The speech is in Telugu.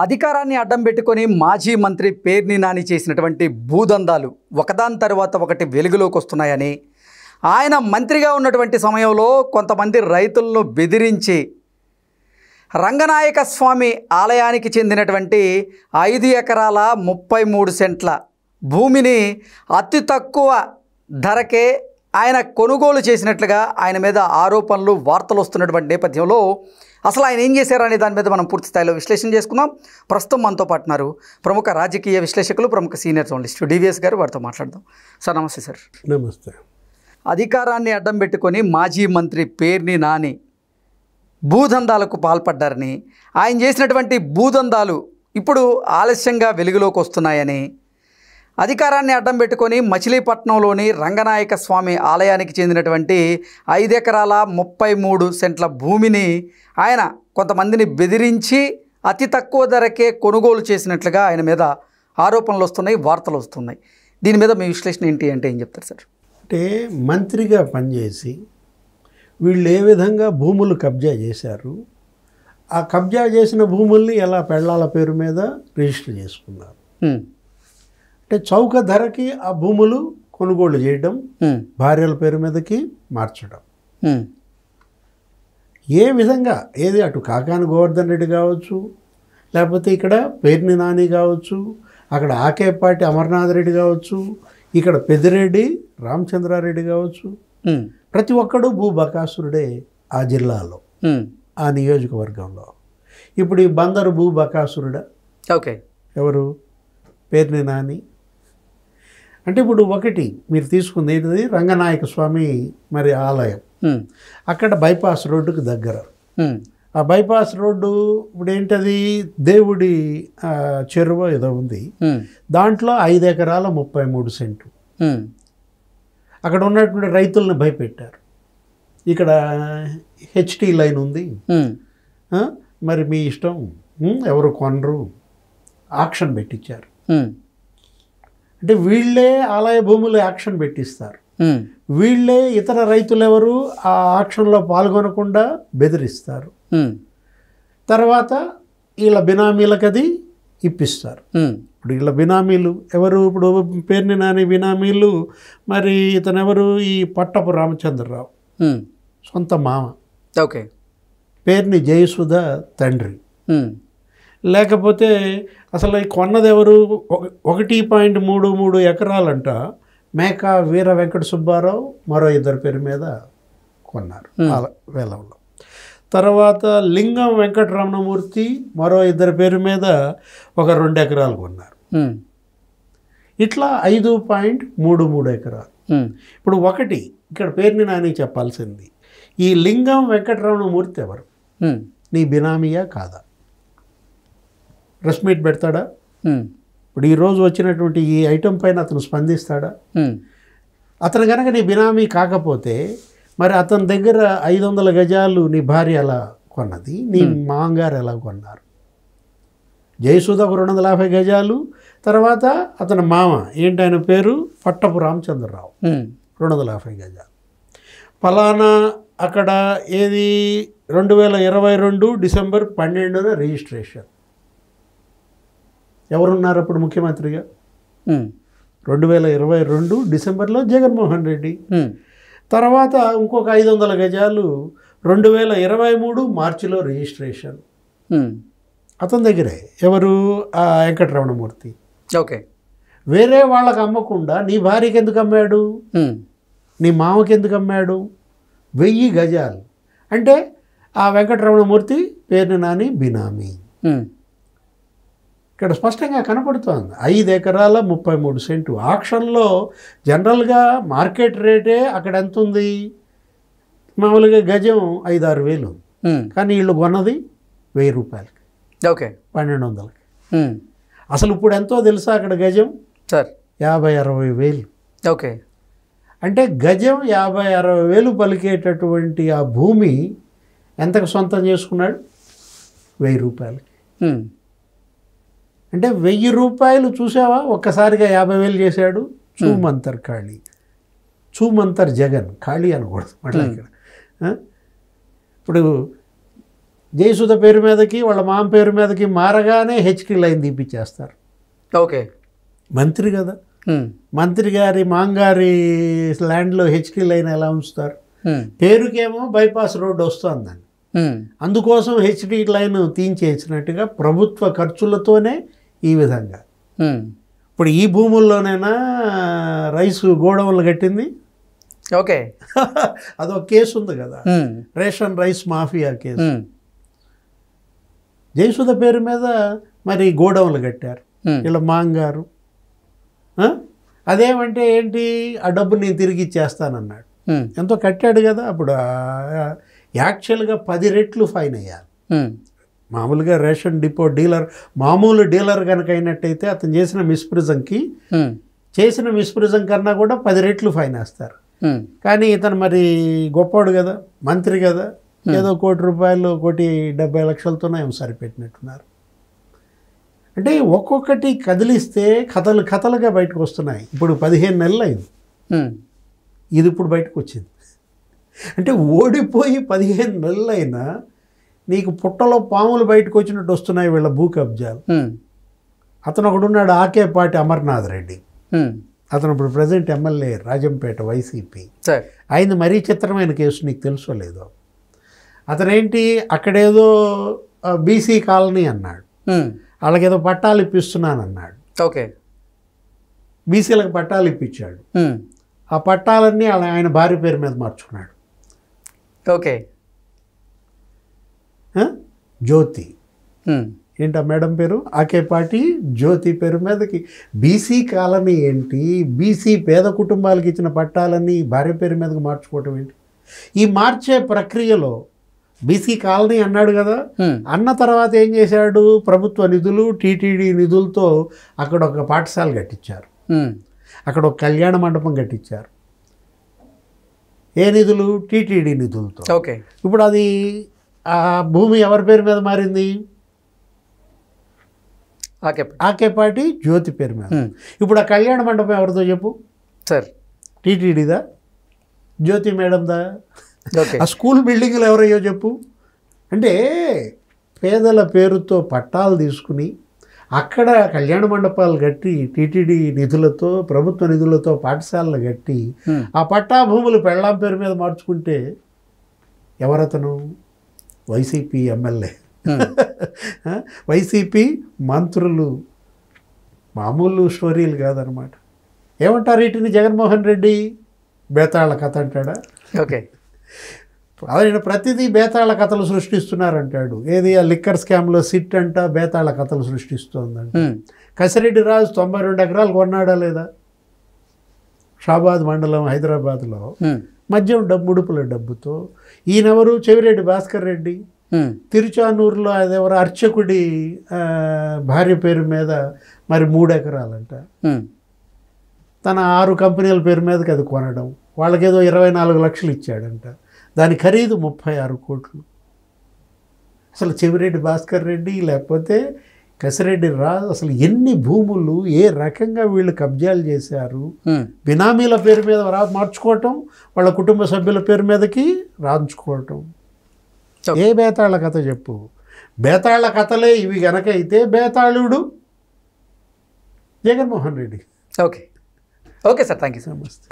అధికారాన్ని అడ్డం పెట్టుకొని మాజీ మంత్రి పేర్ని నాని చేసినటువంటి భూదందాలు ఒకదాని తర్వాత ఒకటి వెలుగులోకి వస్తున్నాయని, ఆయన మంత్రిగా ఉన్నటువంటి సమయంలో కొంతమంది రైతులను బెదిరించి రంగనాయక స్వామి ఆలయానికి చెందినటువంటి 5 ఎకరాల 33 సెంట్ల భూమిని అతి తక్కువ ధరకే ఆయన కొనుగోలు చేసినట్లుగా ఆయన మీద ఆరోపణలు వార్తలు వస్తున్నటువంటి నేపథ్యంలో అసలు ఆయన ఏం చేశారనే దాని మీద మనం పూర్తి స్థాయిలో విశ్లేషణ చేసుకుందాం. ప్రస్తుతం మనతో పాటున్నారు ప్రముఖ రాజకీయ విశ్లేషకులు, ప్రముఖ సీనియర్ జర్నలిస్ట్ డివిఎస్ గారు. వారితో మాట్లాడదాం. సార్ నమస్తే. సార్ నమస్తే. అధికారాన్ని అడ్డం పెట్టుకొని మాజీ మంత్రి పేర్ని నాని భూదందాలకు పాల్పడ్డారని, ఆయన చేసినటువంటి భూదందాలు ఇప్పుడు ఆలస్యంగా వెలుగులోకి వస్తున్నాయని, అధికారాన్ని అడ్డం పెట్టుకొని మచిలీపట్నంలోని రంగనాయక స్వామి ఆలయానికి చెందినటువంటి 5 ఎకరాల 33 సెంట్ల భూమిని ఆయన కొంతమందిని బెదిరించి అతి తక్కువ ధరకే కొనుగోలు చేసినట్లుగా ఆయన మీద ఆరోపణలు వస్తున్నాయి, వార్తలు వస్తున్నాయి. దీని మీద మీ విశ్లేషణ ఏంటి అంటే ఏం చెప్తారు సార్? అంటే మంత్రిగా పనిచేసి వీళ్ళు ఏ విధంగా భూములు కబ్జా చేశారు, ఆ కబ్జా చేసిన భూముల్ని ఎలా పెళ్ళాల పేరు మీద రిజిస్టర్ చేసుకున్నారు, అంటే చౌక ధరకి ఆ భూములు కొనుగోలు చేయడం, భార్యల పేరు మీదకి మార్చడం, ఏ విధంగా ఏది అటు కాకాని గోవర్ధన్ రెడ్డి కావచ్చు, లేకపోతే ఇక్కడ పేర్ని నాని కావచ్చు, అక్కడ ఆకేపాటి అమర్నాథ్ రెడ్డి కావచ్చు, ఇక్కడ పెద్దిరెడ్డి రామచంద్రారెడ్డి కావచ్చు, ప్రతి ఒక్కడు భూబకాసురుడే ఆ జిల్లాలో, ఆ నియోజకవర్గంలో. ఇప్పుడు ఈ బందరు భూబకాసురుడా? ఓకే. ఎవరు? పేర్ని నాని. అంటే ఇప్పుడు ఒకటి మీరు తీసుకుంది ఏంటిది, రంగనాయక స్వామి మరి ఆలయం అక్కడ బైపాస్ రోడ్డుకు దగ్గర. ఆ బైపాస్ రోడ్డు ఇప్పుడు ఏంటది, దేవుడి చెరువు ఏదో ఉంది, దాంట్లో 5 ఎకరాల 33 సెంట్లు. అక్కడ ఉన్నటువంటి రైతులను భయపెట్టారు. ఇక్కడ హెచ్టీ లైన్ ఉంది, మరి మీ ఇష్టం, ఎవరు కొనరు, ఆక్షన్ పెట్టించారు. అంటే వీళ్ళే ఆలయ భూములు ఆక్షన్ పెట్టిస్తారు, వీళ్ళే ఇతర రైతులు ఎవరు ఆ ఆక్షన్లో పాల్గొనకుండా బెదిరిస్తారు. తర్వాత వీళ్ళ బినామీలకు అది ఇప్పిస్తారు. ఇప్పుడు వీళ్ళ బినామీలు ఎవరు? ఇప్పుడు పేర్ని నాని బినామీలు మరి ఇతను ఎవరు? ఈ పట్టపు రామచంద్రరావు సొంత మామ. ఓకే. పేర్ని జయసుధ తండ్రి. లేకపోతే అసలు కొన్నది ఎవరు? 1.33 ఎకరాలంట మేకా వీర వెంకట సుబ్బారావు మరో 2 పేరు మీద కొన్నారు వేలంలో. తర్వాత లింగం వెంకటరమణమూర్తి మరో 2 పేరు మీద ఒక 2 ఎకరాలు కొన్నారు. ఇట్లా 5.33 ఎకరాలు. ఇప్పుడు ఒకటి ఇక్కడ పేర్ని నాని చెప్పాల్సింది, ఈ లింగం వెంకటరమణమూర్తి ఎవరు? నీ బినామీయా కాదా? ప్రెస్ మీట్ పెడతాడా? ఇప్పుడు ఈరోజు వచ్చినటువంటి ఈ ఐటెం పైన అతను స్పందిస్తాడా? అతను కనుక నీ బినామీ కాకపోతే మరి అతని దగ్గర 500 గజాలు నీ భార్య ఎలా కొన్నది, నీ మామగారు ఎలా కొన్నారు? జయసుధ ఒక 250 గజాలు, తర్వాత అతని మామ ఏంటి ఆయన పేరు? పట్టపు రామచంద్రరావు 250 గజాలు. ఫలానా అక్కడ ఏది 2022 డిసెంబర్ 12న రిజిస్ట్రేషన్. ఎవరున్నారు అప్పుడు ముఖ్యమంత్రిగా? 2022 డిసెంబర్లో జగన్మోహన్ రెడ్డి. తర్వాత ఇంకొక 500 గజాలు 2023 మార్చిలో రిజిస్ట్రేషన్ అతని దగ్గరే. ఎవరు? ఆ వెంకటరమణమూర్తి. ఓకే. వేరే వాళ్ళకి అమ్మకుండా నీ భార్యకి ఎందుకు అమ్మాడు, నీ మామకి ఎందుకు అమ్మాడు? 1000 గజాలు. అంటే ఆ వెంకటరమణమూర్తి పేర్ని నాని బినామీ. ఇక్కడ స్పష్టంగా కనపడుతోంది. 5 ఎకరాల 33 సెంటు. ఆక్షన్లో జనరల్గా మార్కెట్ రేటే అక్కడ ఎంత ఉంది? మామూలుగా గజం 5-6 వేలు, కానీ వీళ్ళు కొన్నది 1000 రూపాయలకి. ఓకే. 1200కి. అసలు ఇప్పుడు ఎంతో తెలుసా అక్కడ గజం? సార్ 50-60 వేలు. ఓకే. అంటే గజం 50-60 వేలు పలికేటటువంటి ఆ భూమి ఎంతకు సొంతం చేసుకున్నాడు? 1000 రూపాయలకి. అంటే 1000 రూపాయలు చూసావా, ఒక్కసారిగా 50,000 చేశాడు. చూమంతర్ ఖాళీ, చూమంతర్ జగన్. ఖాళీ అనకూడదు మళ్ళీ ఇక్కడ. ఇప్పుడు జయసుధ పేరు మీదకి వాళ్ళ మామ పేరు మీదకి మారగానే హెచ్కి లైన్ తీపిచ్చేస్తారు. ఓకే. మంత్రి కదా, మంత్రి గారి మాంగారి ల్యాండ్లో హెచ్కి లైన్ ఎలా ఉంచుతారు? పేరుకేమో బైపాస్ రోడ్డు వస్తుందని, అందుకోసం హెచ్డి లైన్ తీయించేసినట్టుగా ప్రభుత్వ ఖర్చులతోనే ఈ విధంగా. ఇప్పుడు ఈ భూముల్లోనైనా రైసు గోడౌన్లు కట్టింది. ఓకే. అదొక కేసు ఉంది కదా, ration rice mafia case. Jayasudha పేరు మీద మరి గోడౌన్లు కట్టారు ఇలా మాంగారు. అదేమంటే ఏంటి, ఆ డబ్బు నేను తిరిగి ఇచ్చేస్తానన్నాడు. ఎంతో కట్టాడు కదా. అప్పుడు యాక్చువల్గా 10 రెట్లు ఫైన్ అయ్యాలి. మామూలుగా రేషన్ డిపో డీలర్, మామూలు డీలర్ కనుక అయినట్టయితే అతను చేసిన మిస్ప్రిజంకి, చేసిన మిస్ప్రిజం కన్నా కూడా 10 రెట్లు ఫైన్ వేస్తారు. కానీ ఇతను మరి గొప్పవాడు కదా, మంత్రి కదా, ఏదో ₹1 కోటి 1,70,00,000తోనే ఏమో సరిపెట్టినట్టున్నారు. అంటే ఒక్కొక్కటి కదిలిస్తే కథలుగా బయటకు వస్తున్నాయి. ఇప్పుడు 15 నెలలు అయింది, ఇది ఇప్పుడు బయటకు వచ్చింది. అంటే ఓడిపోయి 15 నెలలు అయినా నీకు పుట్టలో పాములు బయటకు వచ్చినట్టు వస్తున్నాయి వీళ్ళ భూ కబ్జాలు. అతను ఒకడున్నాడు, ఆకేపాటి అమర్నాథ్ రెడ్డి. అతను ఇప్పుడు ప్రజెంట్ ఎమ్మెల్యే రాజంపేట వైసీపీ. ఆయన మరీ చిత్రమైన కేసు, నీకు తెలుసో లేదో. అతనేంటి అక్కడేదో బీసీ కాలనీ అన్నాడు, వాళ్ళకేదో పట్టాలు ఇప్పిస్తున్నాను అన్నాడు. ఓకే. బీసీలకు పట్టాలు ఇప్పించాడు. ఆ పట్టాలన్నీ ఆయన భార్య పేరు మీద మార్చుకున్నాడు. ఓకే. జ్యోతి ఏంటి ఆ మేడం పేరు, ఆకేపాటి జ్యోతి పేరు మీదకి బీసీ కాలనీ ఏంటి, బీసీ పేద కుటుంబాలకు ఇచ్చిన పట్టాలన్నీ భార్య పేరు మీదకి మార్చుకోవటం ఏంటి? ఈ మార్చే ప్రక్రియలో బీసీ కాలనీ అన్నాడు కదా, అన్న తర్వాత ఏం చేశాడు, ప్రభుత్వ నిధులు టీటీడీ నిధులతో అక్కడ ఒక పాఠశాల కట్టించారు, అక్కడ ఒక కళ్యాణ మండపం కట్టించారు. ఏ నిధులు? టీటీడీ నిధులతో. ఓకే. ఇప్పుడు అది ఆ భూమి ఎవరి పేరు మీద మారింది? ఆకేపాటి జ్యోతి పేరు మీద. ఇప్పుడు ఆ కళ్యాణ మండపం ఎవరిదో చెప్పు సార్? టీటీడీదా, జ్యోతి మేడందా? ఆ స్కూల్ బిల్డింగ్లు ఎవరయ్యో చెప్పు? అంటే పేదల పేరుతో పట్టాలు తీసుకుని అక్కడ కళ్యాణ మండపాలు కట్టి టీటీడీ నిధులతో, ప్రభుత్వ నిధులతో పాఠశాలలు కట్టి ఆ పట్టా భూములు పెళ్ళాం పేరు మీద మార్చుకుంటే ఎవరతను? వైసీపీ ఎమ్మెల్యే, వైసీపీ మంత్రులు. మామూలు స్టోరీలు కాదనమాట. ఏమంటారు వీటిని? జగన్మోహన్ రెడ్డి బేతాళ కథ అంటాడా? ఓకే. ఆయన ప్రతిదీ బేతాళ కథలు సృష్టిస్తున్నారంటాడు. ఏది ఆ లిక్కర్ స్కామ్లో సిట్ అంట బేతాళ కథలు సృష్టిస్తోందంట. కసిరెడ్డి రాజు 92 ఎకరాలు కొన్నాడా లేదా? షాబాద్ మండలం హైదరాబాద్లో మద్యం ముడుపుల డబ్బుతో. ఈయనెవరు? చెవిరెడ్డి భాస్కర్ రెడ్డి. తిరుచానూరులో అదెవరు అర్చకుడి భార్య పేరు మీద మరి 3 ఎకరాలంట. తన 6 కంపెనీల పేరు మీదకి అది కొనడం, వాళ్ళకేదో 24 లక్షలు ఇచ్చాడంట. దాని ఖరీదు 36 కోట్లు. అసలు చెవిరెడ్డి భాస్కర్ రెడ్డి లేకపోతే కసిరెడ్డి రాజు అసలు ఎన్ని భూములు ఏ రకంగా వీళ్ళు కబ్జాలు చేశారు? బినామీల పేరు మీద మార్చుకోవటం, వాళ్ళ కుటుంబ సభ్యుల పేరు మీదకి రాంచుకోవటం. ఏ బేతాళ కథ చెప్పు? బేతాళ కథలే ఇవి గనక అయితే బేతాళుడు Jaganmohan Reddy. Okay. Okay sir, thank you. నమస్తే.